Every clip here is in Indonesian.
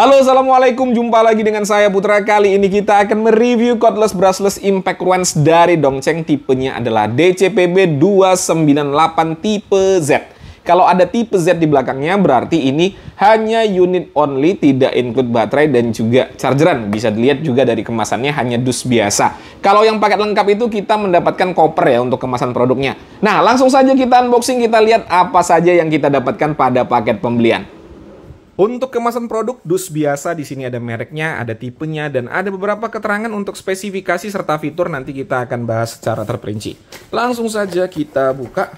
Halo, assalamualaikum. Jumpa lagi dengan saya Putra. Kali ini kita akan mereview cordless brushless impact wrench dari Dongcheng. Tipenya adalah DCPB 298 tipe Z. Kalau ada tipe Z di belakangnya berarti ini hanya unit only, tidak include baterai dan juga chargeran. Bisa dilihat juga dari kemasannya hanya dus biasa. Kalau yang paket lengkap itu kita mendapatkan koper ya untuk kemasan produknya. Nah, langsung saja kita unboxing, kita lihat apa saja yang kita dapatkan pada paket pembelian. Untuk kemasan produk dus biasa, di sini ada mereknya, ada tipenya, dan ada beberapa keterangan untuk spesifikasi serta fitur. Nanti kita akan bahas secara terperinci. Langsung saja kita buka.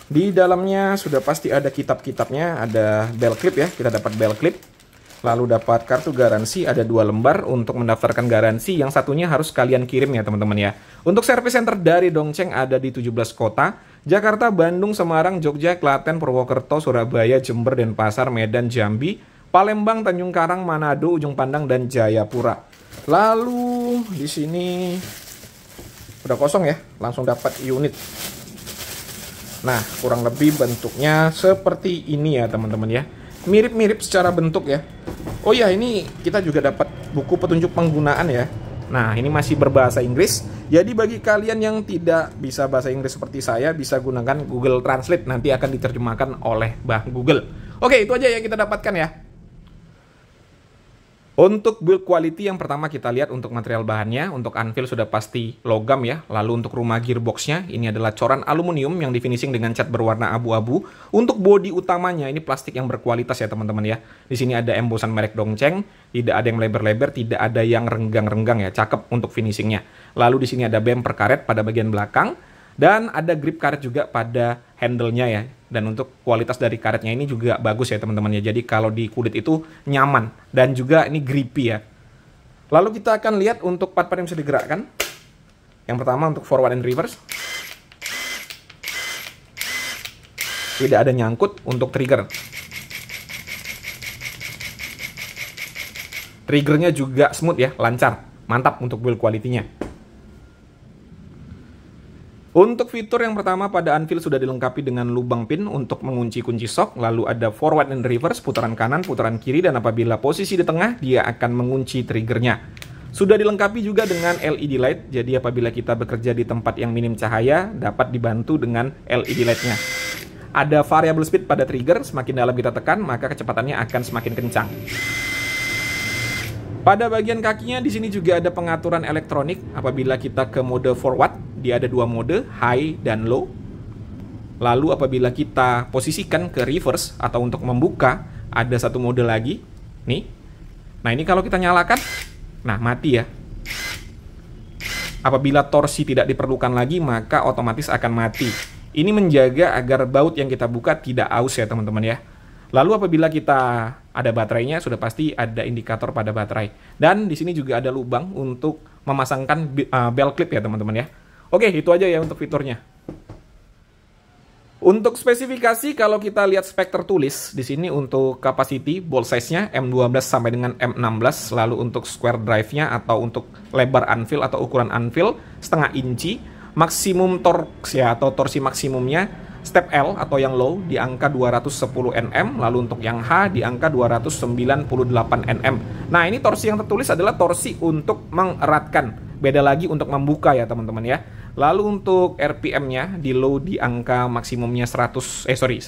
Di dalamnya sudah pasti ada kitab-kitabnya, ada bell clip ya, kita dapat bell clip. Lalu dapat kartu garansi, ada 2 lembar untuk mendaftarkan garansi. Yang satunya harus kalian kirim ya teman-teman ya. Untuk service center dari Dongcheng ada di 17 kota. Jakarta, Bandung, Semarang, Jogja, Klaten, Purwokerto, Surabaya, Jember, Denpasar, Medan, Jambi, Palembang, Tanjung Karang, Manado, Ujung Pandang, dan Jayapura. Lalu di sini udah kosong ya, langsung dapat unit. Nah, kurang lebih bentuknya seperti ini ya teman-teman ya. Mirip-mirip secara bentuk ya. Oh ya, ini kita juga dapat buku petunjuk penggunaan ya. Nah, ini masih berbahasa Inggris. Jadi bagi kalian yang tidak bisa bahasa Inggris seperti saya, bisa gunakan Google Translate. Nanti akan diterjemahkan oleh Mbah Google. Oke, itu aja yang kita dapatkan ya. Untuk build quality yang pertama kita lihat untuk material bahannya. Untuk anvil sudah pasti logam ya. Lalu untuk rumah gearboxnya, ini adalah coran aluminium yang di finishing dengan cat berwarna abu-abu. Untuk bodi utamanya, ini plastik yang berkualitas ya teman-teman ya. Di sini ada embosan merek Dongcheng. Tidak ada yang lebar-lebar, tidak ada yang renggang-renggang ya. Cakep untuk finishingnya. Lalu di sini ada bumper karet pada bagian belakang. Dan ada grip karet juga pada handle-nya ya. Dan untuk kualitas dari karetnya ini juga bagus ya teman-teman ya. Jadi kalau di kulit itu nyaman. Dan juga ini grippy ya. Lalu kita akan lihat untuk part-part yang bisa digerakkan. Yang pertama untuk forward and reverse. Tidak ada nyangkut untuk trigger. Triggernya juga smooth ya, lancar. Mantap untuk build quality-nya. Untuk fitur yang pertama pada anvil sudah dilengkapi dengan lubang pin untuk mengunci kunci shock. Lalu ada forward and reverse, putaran kanan, putaran kiri. Dan apabila posisi di tengah, dia akan mengunci triggernya. Sudah dilengkapi juga dengan LED light. Jadi apabila kita bekerja di tempat yang minim cahaya, dapat dibantu dengan LED light-nya. Ada variable speed pada trigger. Semakin dalam kita tekan, maka kecepatannya akan semakin kencang. Pada bagian kakinya di sini juga ada pengaturan elektronik. Apabila kita ke mode forward, dia ada 2 mode, high dan low. Lalu apabila kita posisikan ke reverse atau untuk membuka, ada 1 mode lagi. Nih. Nah, ini kalau kita nyalakan, nah mati ya. Apabila torsi tidak diperlukan lagi, maka otomatis akan mati. Ini menjaga agar baut yang kita buka tidak aus ya teman-teman ya. Lalu apabila kita ada baterainya, sudah pasti ada indikator pada baterai. Dan di sini juga ada lubang untuk memasangkan bell clip ya teman-teman ya. Oke, itu aja ya untuk fiturnya. Untuk spesifikasi, kalau kita lihat spek tertulis, di sini untuk capacity, bolt size-nya M12 sampai dengan M16. Lalu untuk square drive-nya atau untuk lebar anvil atau ukuran anvil, 0,5 inci. Maksimum torque ya, atau torsi maksimumnya, step L atau yang low di angka 210 Nm, lalu untuk yang H di angka 298 Nm. Nah, ini torsi yang tertulis adalah torsi untuk mengeratkan. Beda lagi untuk membuka ya teman-teman ya. Lalu untuk RPM-nya di low di angka maksimumnya 1800.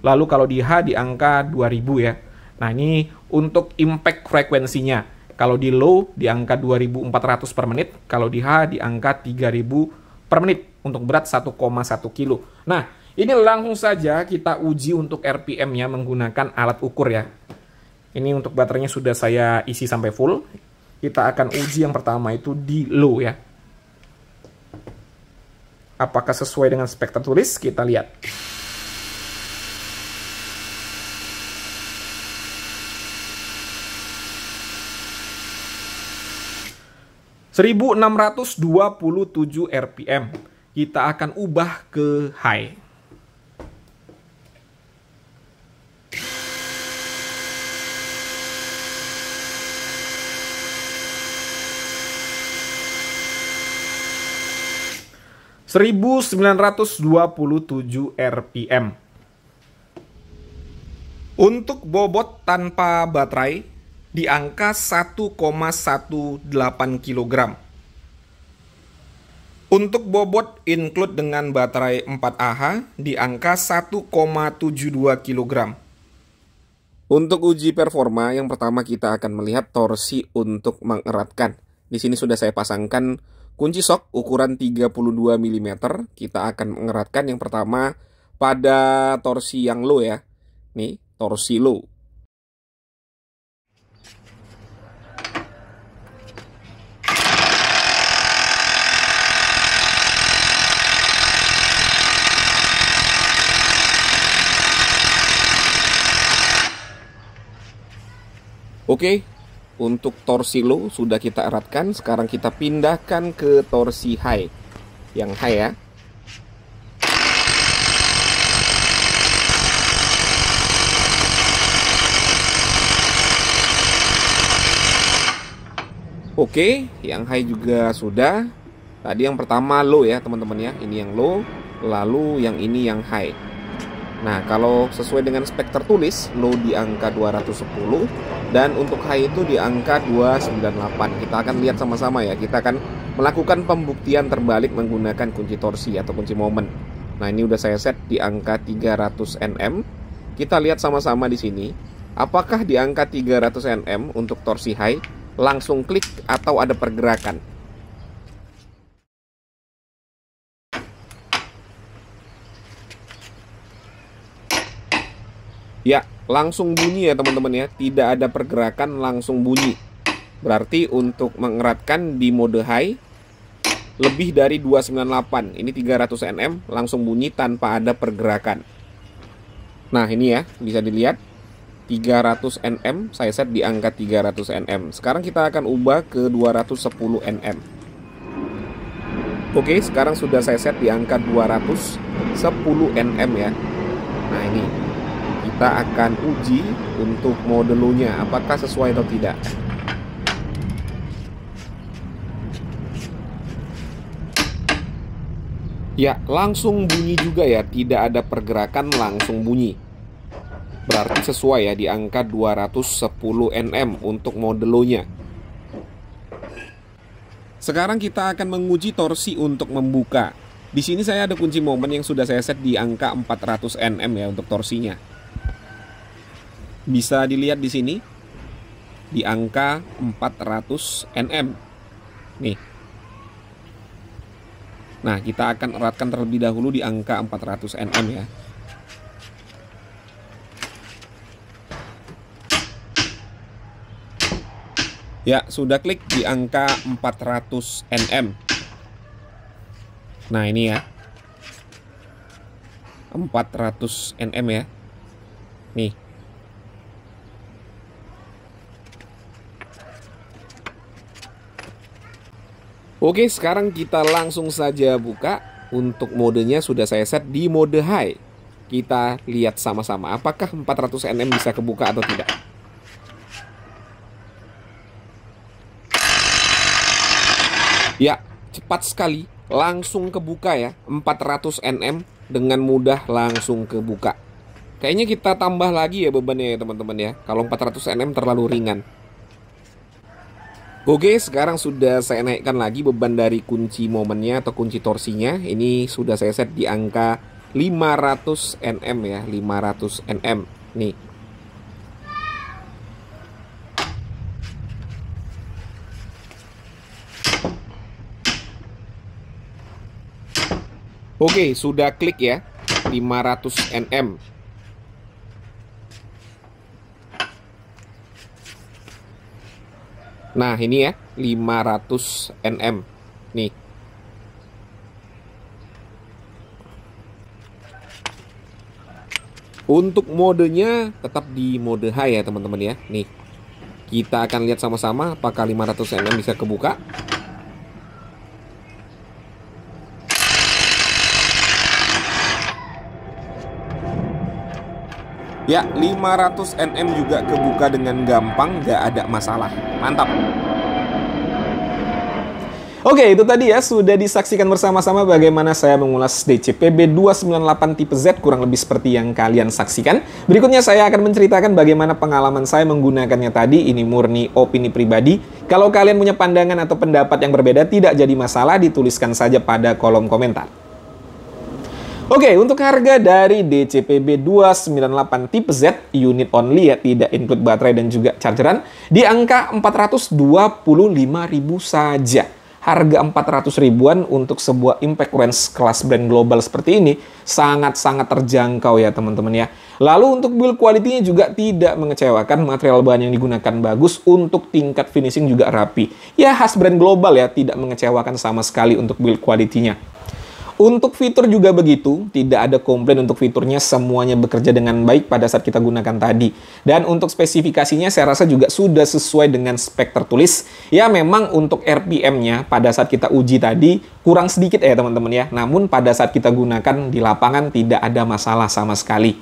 Lalu kalau di H di angka 2000 ya. Nah, ini untuk impact frekuensinya. Kalau di low di angka 2400 per menit, kalau di H di angka 3000 per menit untuk berat 1,1 kilo. Nah, ini langsung saja kita uji untuk RPM-nya menggunakan alat ukur ya. Ini untuk baterainya sudah saya isi sampai full. Kita akan uji yang pertama itu di low ya. Apakah sesuai dengan spek tertulis? Kita lihat. (1627 RPM). Kita akan ubah ke high. (1927 RPM). Untuk bobot tanpa baterai di angka 1,18 kg. Untuk bobot include dengan baterai 4Ah di angka 1,72 kg. Untuk uji performa, yang pertama kita akan melihat torsi untuk mengeratkan. Di sini sudah saya pasangkan kunci sok ukuran 32 mm. Kita akan mengeratkan yang pertama pada torsi yang low ya. Nih, torsi low. Oke, untuk torsi low sudah kita eratkan. Sekarang kita pindahkan ke torsi high. Yang high ya. Oke, yang high juga sudah. Tadi yang pertama low ya teman-teman ya. Ini yang low, lalu yang ini yang high. Nah, kalau sesuai dengan spek tertulis, low di angka 210 dan untuk high itu di angka 298. Kita akan lihat sama-sama ya. Kita akan melakukan pembuktian terbalik menggunakan kunci torsi atau kunci momen. Nah, ini udah saya set di angka 300 Nm. Kita lihat sama-sama di sini. Apakah di angka 300 Nm untuk torsi high langsung klik atau ada pergerakan? Ya, langsung bunyi ya teman-teman ya. Tidak ada pergerakan, langsung bunyi. Berarti untuk mengeratkan di mode high lebih dari 298. Ini 300 Nm langsung bunyi tanpa ada pergerakan. Nah, ini ya, bisa dilihat 300 Nm, saya set di angka 300 Nm. Sekarang kita akan ubah ke 210 Nm. Oke, sekarang sudah saya set di angka 210 Nm ya. Nah, ini kita akan uji untuk mode low-nya apakah sesuai atau tidak. Ya, langsung bunyi juga ya, tidak ada pergerakan, langsung bunyi. Berarti sesuai ya di angka 210 Nm untuk mode low-nya. Sekarang kita akan menguji torsi untuk membuka. Di sini saya ada kunci momen yang sudah saya set di angka 400 Nm ya untuk torsinya. Bisa dilihat di sini di angka 400 Nm. Nih. Nah, kita akan eratkan terlebih dahulu di angka 400 Nm ya. Ya, sudah klik di angka 400 Nm. Nah, ini ya. 400 Nm ya. Nih. Oke, sekarang kita langsung saja buka. Untuk modenya sudah saya set di mode high. Kita lihat sama-sama apakah 400 Nm bisa kebuka atau tidak. Ya, cepat sekali, langsung kebuka ya, 400 Nm dengan mudah langsung kebuka. Kayaknya kita tambah lagi ya bebannya ya teman-teman ya, kalau 400 Nm terlalu ringan. Oke, sekarang sudah saya naikkan lagi beban dari kunci momennya atau kunci torsinya. Ini sudah saya set di angka 500 Nm ya, 500 Nm. Nih. Oke, sudah klik ya, 500 Nm. Nah, ini ya, 500 Nm. Nih. Untuk modenya tetap di mode high ya, teman-teman ya. Nih. Kita akan lihat sama-sama apakah 500 Nm bisa kebuka. Ya, 500 Nm juga kebuka dengan gampang, gak ada masalah. Mantap. Oke, itu tadi ya, sudah disaksikan bersama-sama bagaimana saya mengulas DCPB 298 tipe Z, kurang lebih seperti yang kalian saksikan. Berikutnya saya akan menceritakan bagaimana pengalaman saya menggunakannya tadi. Ini murni opini pribadi. Kalau kalian punya pandangan atau pendapat yang berbeda, tidak jadi masalah, dituliskan saja pada kolom komentar. Oke, untuk harga dari DCPB 298 tipe Z, unit only ya, tidak include baterai dan juga chargeran, di angka 425.000 saja. Harga 400 ribuan untuk sebuah impact range kelas brand global seperti ini sangat-sangat terjangkau ya teman-teman ya. Lalu untuk build quality-nya juga tidak mengecewakan, material bahan yang digunakan bagus, untuk tingkat finishing juga rapi. Ya khas brand global ya, tidak mengecewakan sama sekali untuk build quality-nya. Untuk fitur juga begitu, tidak ada komplain untuk fiturnya, semuanya bekerja dengan baik pada saat kita gunakan tadi. Dan untuk spesifikasinya saya rasa juga sudah sesuai dengan spek tertulis. Ya memang untuk RPM-nya pada saat kita uji tadi kurang sedikit ya teman-teman ya. Namun pada saat kita gunakan di lapangan tidak ada masalah sama sekali.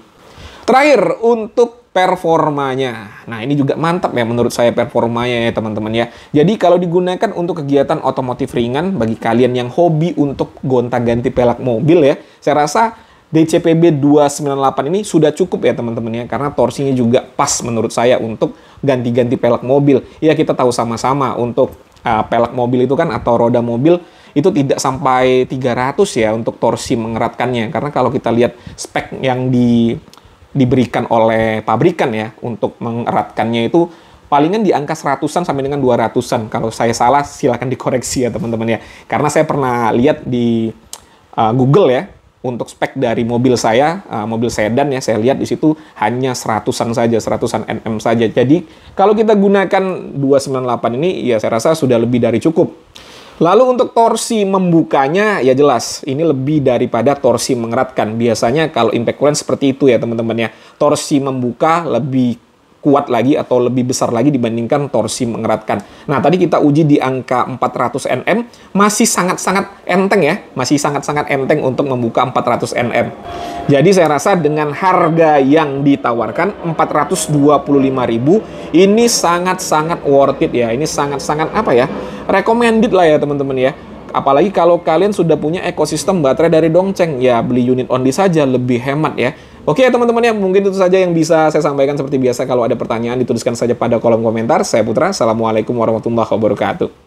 Terakhir, untuk performanya. Nah, ini juga mantap ya menurut saya performanya ya teman-teman ya. Jadi kalau digunakan untuk kegiatan otomotif ringan, bagi kalian yang hobi untuk gonta-ganti pelak mobil ya, saya rasa DCPB 298 ini sudah cukup ya teman-teman ya. Karena torsinya juga pas menurut saya untuk ganti-ganti pelak mobil. Ya kita tahu sama-sama untuk pelak mobil itu kan, atau roda mobil, itu tidak sampai 300 ya untuk torsi mengeratkannya. Karena kalau kita lihat spek yang diberikan oleh pabrikan ya untuk mengeratkannya itu palingan di angka 100-an sampai dengan 200-an. Kalau saya salah silahkan dikoreksi ya teman-teman ya. Karena saya pernah lihat di Google ya, untuk spek dari mobil saya, mobil sedan ya, saya lihat di situ hanya 100-an saja, 100-an Nm saja. Jadi kalau kita gunakan 298 ini ya saya rasa sudah lebih dari cukup. Lalu untuk torsi membukanya ya jelas ini lebih daripada torsi mengeratkan. Biasanya kalau impact range seperti itu ya teman-teman ya. Torsi membuka lebih kuat lagi atau lebih besar lagi dibandingkan torsi mengeratkan. Nah tadi kita uji di angka 400 Nm, masih sangat-sangat enteng ya. Masih sangat-sangat enteng untuk membuka 400 Nm. Jadi saya rasa dengan harga yang ditawarkan 425.000 ini sangat-sangat worth it ya. Ini sangat-sangat apa ya, recommended lah ya teman-teman ya. Apalagi kalau kalian sudah punya ekosistem baterai dari Dongcheng, ya beli unit only saja lebih hemat ya. Oke teman-teman ya, mungkin itu saja yang bisa saya sampaikan. Seperti biasa kalau ada pertanyaan dituliskan saja pada kolom komentar. Saya Putra, Assalamualaikum warahmatullahi wabarakatuh.